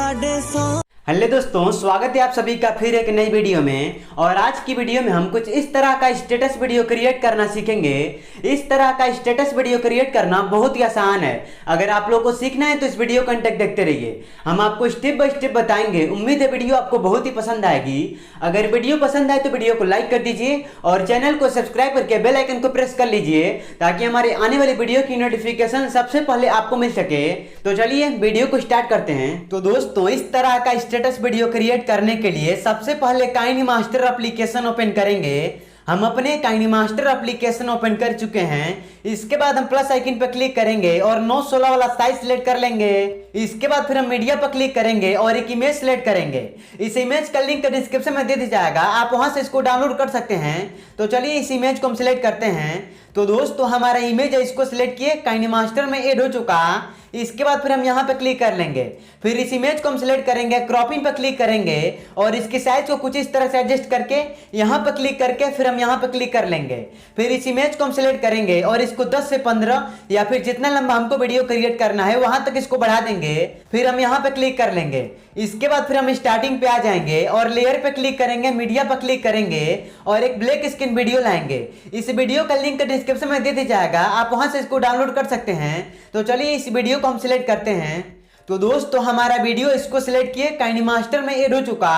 Hello दोस्तों, स्वागत है आप सभी का फिर एक नई वीडियो में। और आज की वीडियो में हम कुछ इस तरह का स्टेटस वीडियो क्रिएट करना सीखेंगे। इस तरह का स्टेटस वीडियो क्रिएट करना बहुत ही आसान है। अगर आप लोगों को सीखना है तो इस वीडियो कंटेक्ट देखते रहिए, हम आपको स्टेप बाय स्टेप बताएंगे। उम्मीद है वीडियो आपको बहुत ही पसंद आएगी। अगर वीडियो पसंद आए तो वीडियो को लाइक कर दीजिए और चैनल को सब्सक्राइब करके बेल आइकन को प्रेस कर लीजिए ताकि हमारे आने वाली वीडियो की नोटिफिकेशन सबसे पहले आपको मिल सके। तो चलिए वीडियो को स्टार्ट करते हैं। तो दोस्तों, इस तरह का स्टेटस वीडियो क्रिएट करने के लिए सबसे पहले काइनेमास्टर एप्लीकेशन ओपन करेंगे। हम अपने काइनेमास्टर एप्लीकेशन ओपन कर चुके हैं। इसके बाद हम प्लस आइकन पर क्लिक करेंगे और 916 वाला साइज सिलेक्ट कर लेंगे। इसके बाद फिर हम मीडिया पर क्लिक करेंगे और एक इमेज सिलेक्ट करेंगे। इस इमेज का लिंक डिस्क्रिप्शन में दे दिया जाएगा, आप वहां से इसको डाउनलोड कर सकते हैं। तो चलिए इस इमेज को हम सिलेक्ट करते हैं। तो दोस्तों, हमारा इमेज है, इसको सिलेक्ट किए, काइनेमास्टर में ऐड हो चुका। इसके बाद फिर हम यहाँ पे क्लिक कर लेंगे। फिर इस इमेज को हम सिलेक्ट करेंगे, क्रॉपिंग पर क्लिक करेंगे और इसकी साइज को कुछ इस तरह से एडजस्ट करके यहाँ पे क्लिक करके फिर हम यहाँ पे क्लिक कर लेंगे। फिर इस इमेज को हम सिलेक्ट करेंगे और इसको 10 से 15 या फिर जितना लंबा हमको वीडियो क्रिएट करना है वहां तक इसको बढ़ा देंगे। फिर हम यहाँ पे क्लिक कर लेंगे। इसके बाद फिर हम स्टार्टिंग पे आ जाएंगे और लेयर पे क्लिक करेंगे, मीडिया पर क्लिक करेंगे और एक ब्लैक स्क्रीन वीडियो लाएंगे। इस वीडियो का लिंक डिस्क्रिप्शन में दे दिया जाएगा, आप वहां से इसको डाउनलोड कर सकते हैं। तो चलिए इस वीडियो को हम सिलेक्ट करते हैं। तो दोस्तों, हमारा वीडियो इसको सिलेक्ट किए, काइनेमास्टर में ऐड हो चुका।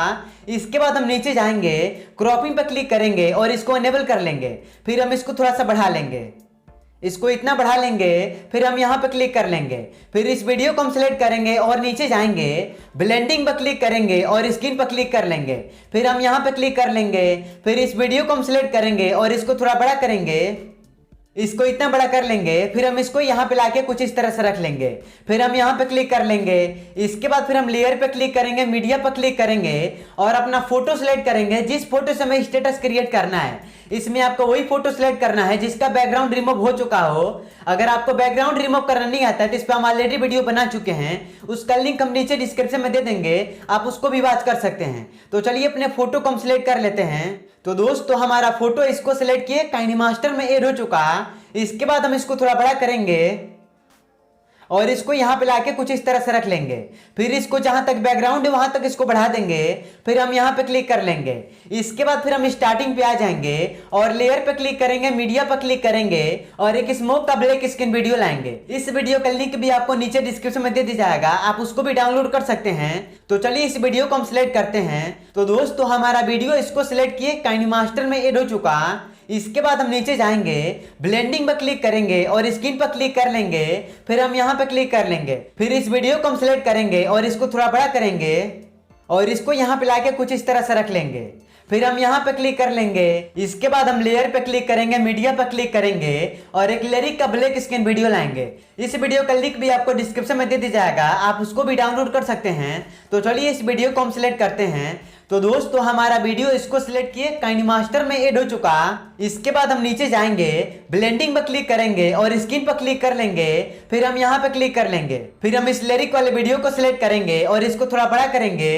इसके बाद हम नीचे जाएंगे, क्रॉपिंग पर क्लिक करेंगे और इसको इनेबल कर लेंगे। फिर हम इसको थोड़ा सा बढ़ा लेंगे, इसको इतना बढ़ा लेंगे। फिर हम यहाँ पे क्लिक कर लेंगे। फिर इस वीडियो को हम सिलेक्ट करेंगे और नीचे जाएंगे, ब्लेंडिंग पर क्लिक करेंगे और स्क्रीन पर क्लिक कर लेंगे। फिर हम यहाँ पे क्लिक कर लेंगे। फिर इस वीडियो को हम सिलेक्ट करेंगे और इसको थोड़ा बड़ा करेंगे, इसको इतना बड़ा कर लेंगे। फिर हम इसको यहाँ पे लाके कुछ इस तरह से रख लेंगे। फिर हम यहाँ पे क्लिक कर लेंगे। इसके बाद फिर हम लेयर पे क्लिक करेंगे, मीडिया पर क्लिक करेंगे और अपना फोटो सिलेक्ट करेंगे, जिस फोटो से हमें स्टेटस क्रिएट करना है। इसमें आपको वही फोटो सिलेक्ट करना है जिसका बैकग्राउंड रिमूव हो चुका हो। अगर आपको बैकग्राउंड रिमूव करना नहीं आता है तो इस पर हम ऑलरेडी वीडियो बना चुके हैं, उसका लिंक हम नीचे डिस्क्रिप्शन में दे देंगे, आप उसको भी वॉच कर सकते हैं। तो चलिए अपने फोटो को हम सिलेक्ट कर लेते हैं। तो दोस्तों, हमारा फोटो इसको सिलेक्ट किए, काइनेमास्टर में ऐड हो चुका। इसके बाद हम इसको थोड़ा बड़ा करेंगे और इसको यहाँ पे लाके कुछ इस तरह से रख लेंगे। फिर इसको जहां तक बैकग्राउंड है वहां तक इसको बढ़ा देंगे। फिर हम यहाँ पे क्लिक कर लेंगे। इसके बाद फिर हम स्टार्टिंग पे आ जाएंगे और लेयर पे क्लिक करेंगे, मीडिया पर क्लिक करेंगे और एक स्मोक का ब्लैक स्क्रीन वीडियो लाएंगे। इस वीडियो का लिंक भी आपको नीचे डिस्क्रिप्शन में दे दिया जाएगा, आप उसको भी डाउनलोड कर सकते हैं। तो चलिए इस वीडियो को हम सिलेक्ट करते हैं। तो दोस्तों, हमारा वीडियो इसको सिलेक्ट किए, काइनेमास्टर में ऐड हो चुका। इसके बाद हम नीचे जाएंगे, ब्लेंडिंग पर क्लिक करेंगे और स्क्रीन पर क्लिक कर लेंगे। फिर हम यहाँ पे क्लिक कर लेंगे। फिर इस वीडियो को हम सिलेक्ट करेंगे और इसको थोड़ा बड़ा करेंगे और इसको यहाँ पे लाके कुछ इस तरह से रख लेंगे। फिर हम यहाँ पे क्लिक कर लेंगे। इसके बाद हम लेयर पे क्लिक करेंगे, मीडिया पर क्लिक करेंगे और एक लिरिक का ब्लैक स्क्रीन वीडियो लाएंगे। इस वीडियो का लिंक भी आपको डिस्क्रिप्शन में दे दिया जाएगा, आप उसको भी डाउनलोड कर सकते हैं। तो चलिए इस वीडियो को हम सिलेक्ट करते हैं। तो दोस्तों, हमारा वीडियो इसको सिलेक्ट किए, काइनेमास्टर में ऐड हो चुका। इसके बाद हम नीचे जाएंगे, ब्लेंडिंग पर क्लिक करेंगे और स्क्रीन पर क्लिक कर लेंगे। फिर हम यहाँ पे क्लिक कर लेंगे। फिर हम इस लिरिक वाले वीडियो को सिलेक्ट करेंगे और इसको थोड़ा बड़ा करेंगे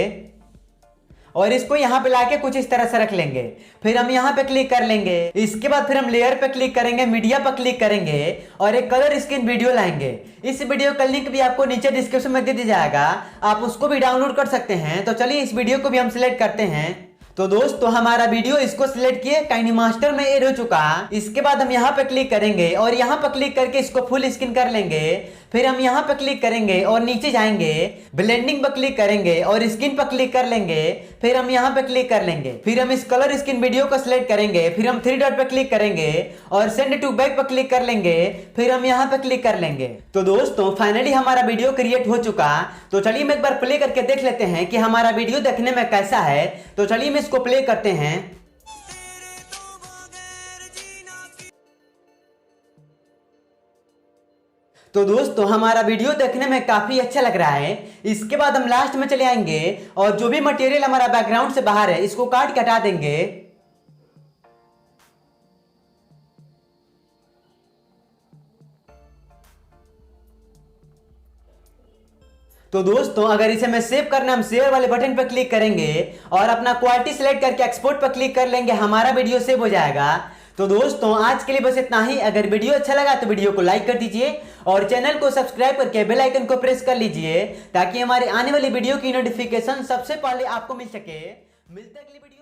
और इसको यहाँ पे लाके कुछ इस तरह से रख लेंगे। फिर हम यहाँ पे क्लिक कर लेंगे। इसके बाद फिर हम लेयर पे क्लिक करेंगे, मीडिया पर क्लिक करेंगे और एक कलर स्क्रीन वीडियो लाएंगे। इस वीडियो का लिंक भी आपको नीचे डिस्क्रिप्शन में दे दिया जाएगा, आप उसको भी डाउनलोड कर सकते हैं। तो चलिए इस वीडियो को भी हम सिलेक्ट करते हैं। तो दोस्तों, हमारा वीडियो इसको सिलेक्ट किए, काइनेमास्टर में ऐड हो चुका। इसके बाद हम यहाँ पे क्लिक करेंगे और यहाँ पे क्लिक करके इसको फुल स्क्रीन कर लेंगे। फिर हम यहाँ पे क्लिक करेंगे और नीचे जाएंगे, ब्लेंडिंग पर क्लिक करेंगे और स्क्रीन पर क्लिक कर लेंगे। फिर हम यहाँ पे क्लिक कर लेंगे। फिर हम इस कलर स्क्रीन वीडियो को सिलेक्ट करेंगे। फिर हम 3 डॉट पे क्लिक करेंगे और सेंड टू बैक पर क्लिक कर लेंगे। फिर हम यहाँ पे क्लिक कर लेंगे। तो दोस्तों, फाइनली हमारा वीडियो क्रिएट हो चुका। तो चलिए हम एक बार प्ले करके देख लेते हैं कि हमारा वीडियो देखने में कैसा है। तो चलिए हम इसको प्ले करते हैं। तो दोस्तों, हमारा वीडियो देखने में काफी अच्छा लग रहा है। इसके बाद हम लास्ट में चले आएंगे और जो भी मटेरियल हमारा बैकग्राउंड से बाहर है इसको काट के हटा देंगे। तो दोस्तों, अगर इसे मैं सेव करना, हम सेव वाले बटन पर क्लिक करेंगे और अपना क्वालिटी सिलेक्ट करके एक्सपोर्ट पर क्लिक कर लेंगे, हमारा वीडियो सेव हो जाएगा। तो दोस्तों आज के लिए बस इतना ही। अगर वीडियो अच्छा लगा तो वीडियो को लाइक कर दीजिए और चैनल को सब्सक्राइब करके बेल आइकन को प्रेस कर लीजिए ताकि हमारे आने वाली वीडियो की नोटिफिकेशन सबसे पहले आपको मिल सके। मिलते हैं अगली वीडियो।